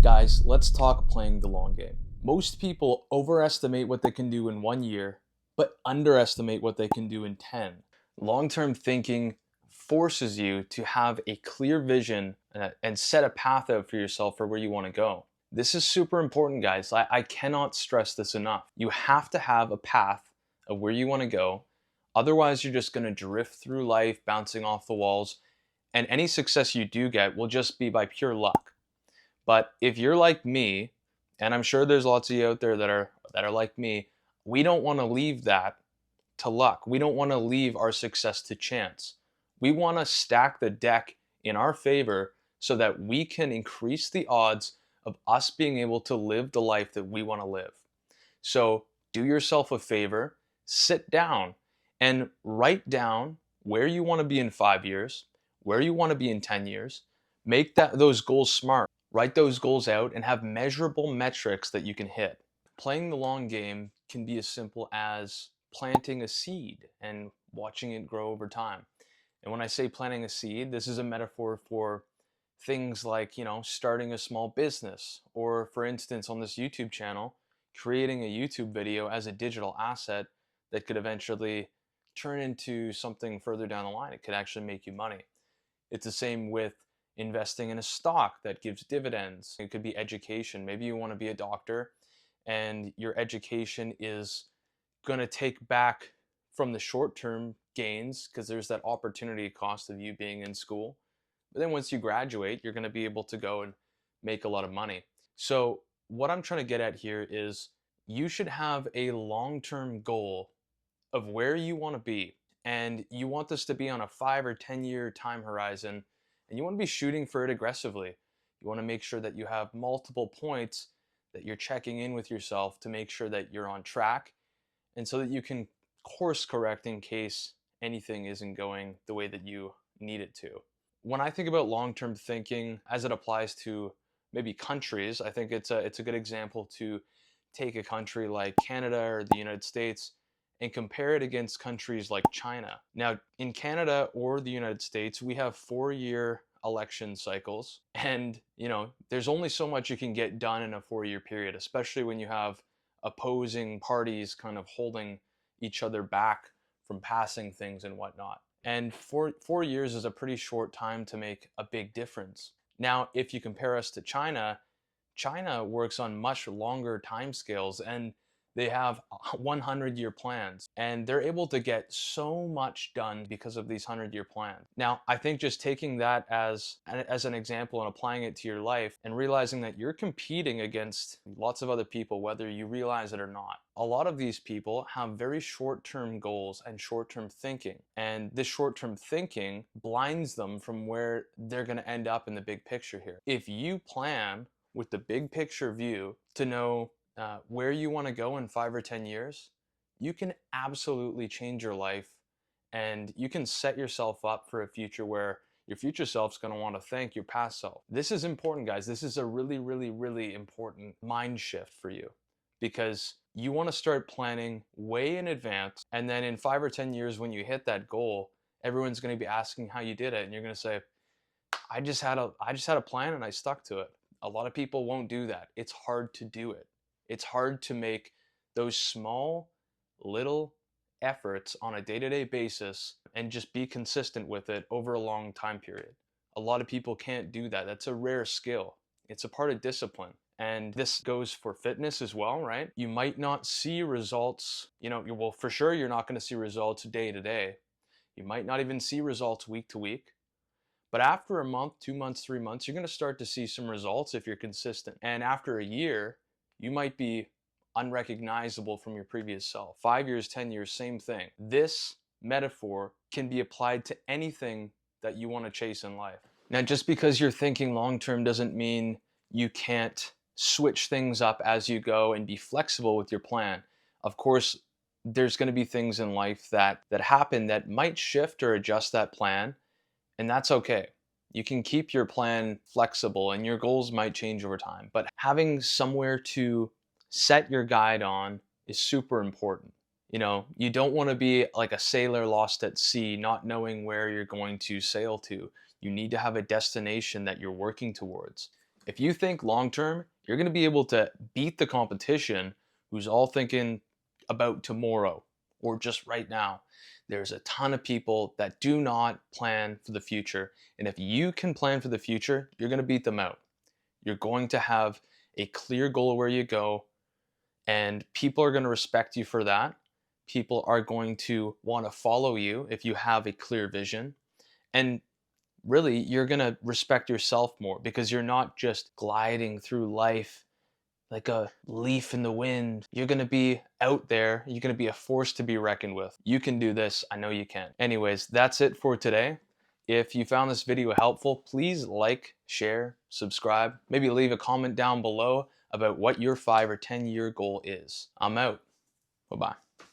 Guys, let's talk playing the long game. Most people overestimate what they can do in 1 year, but underestimate what they can do in 10. Long-term thinking forces you to have a clear vision and set a path out for yourself for where you want to go. This is super important, guys. I cannot stress this enough. You have to have a path of where you want to go. Otherwise, you're just going to drift through life, bouncing off the walls, and any success you do get will just be by pure luck. But if you're like me, and I'm sure there's lots of you out there that are like me, we don't want to leave that to luck. We don't want to leave our success to chance. We want to stack the deck in our favor so that we can increase the odds of us being able to live the life that we want to live. So do yourself a favor, sit down and write down where you want to be in 5 years, where you want to be in 10 years. Make those goals smart. Write those goals out and have measurable metrics that you can hit. Playing the long game can be as simple as planting a seed and watching it grow over time. And when I say planting a seed, this is a metaphor for things like, starting a small business, or for instance, on this YouTube channel, creating a YouTube video as a digital asset that could eventually turn into something further down the line. It could actually make you money. It's the same with investing in a stock that gives dividends. It could be education. Maybe you want to be a doctor and your education is going to take back from the short-term gains because there's that opportunity cost of you being in school. But then once you graduate, you're going to be able to go and make a lot of money. So what I'm trying to get at here is you should have a long-term goal of where you want to be. And you want this to be on a 5 or 10 year time horizon. And you want to be shooting for it aggressively. You want to make sure that you have multiple points that you're checking in with yourself to make sure that you're on track and so that you can course correct in case anything isn't going the way that you need it to. When I think about long-term thinking as it applies to maybe countries, I think it's a good example to take a country like Canada or the United States and compare it against countries like China. Now, in Canada or the United States, we have 4-year election cycles. And, there's only so much you can get done in a 4-year period, especially when you have opposing parties kind of holding each other back from passing things and whatnot. And 4 years is a pretty short time to make a big difference. Now, if you compare us to China, China works on much longer timescales and they have 100-year plans, and they're able to get so much done because of these 100-year plans. Now, I think just taking that as an example and applying it to your life and realizing that you're competing against lots of other people, whether you realize it or not. A lot of these people have very short-term goals and short-term thinking, and this short-term thinking blinds them from where they're going to end up in the big picture here. If you plan with the big picture view to know where you want to go in 5 or 10 years, you can absolutely change your life and you can set yourself up for a future where your future self's going to want to thank your past self. This is important, guys. This is a really, really, really important mind shift for you because you want to start planning way in advance. And then in 5 or 10 years, when you hit that goal, everyone's going to be asking how you did it. And you're going to say, I just had a plan and I stuck to it. A lot of people won't do that. It's hard to do it. It's hard to make those small little efforts on a day-to-day basis and just be consistent with it over a long time period. A lot of people can't do that. That's a rare skill. It's a part of discipline. And this goes for fitness as well, right? You might not see results, well, for sure you're not going to see results day to day. You might not even see results week to week. But after a month, 2 months, 3 months, you're going to start to see some results if you're consistent. And after a year, you might be unrecognizable from your previous self. 5 years, 10 years, same thing. This metaphor can be applied to anything that you want to chase in life. Now, just because you're thinking long-term doesn't mean you can't switch things up as you go and be flexible with your plan. Of course, there's going to be things in life that happen that might shift or adjust that plan, and that's okay. You can keep your plan flexible and your goals might change over time, but having somewhere to set your guide on is super important. You don't want to be like a sailor lost at sea, not knowing where you're going to sail to. You need to have a destination that you're working towards. If you think long term, you're going to be able to beat the competition who's all thinking about tomorrow or just right now. There's a ton of people that do not plan for the future. And if you can plan for the future, you're going to beat them out. You're going to have a clear goal of where you go, and people are going to respect you for that. People are going to want to follow you if you have a clear vision. And really, you're going to respect yourself more because you're not just gliding through life like a leaf in the wind. You're going to be out there. You're going to be a force to be reckoned with. You can do this. I know you can. Anyways, that's it for today. If you found this video helpful, please like, share, subscribe, maybe leave a comment down below about what your 5 or 10 year goal is. I'm out. Bye-bye.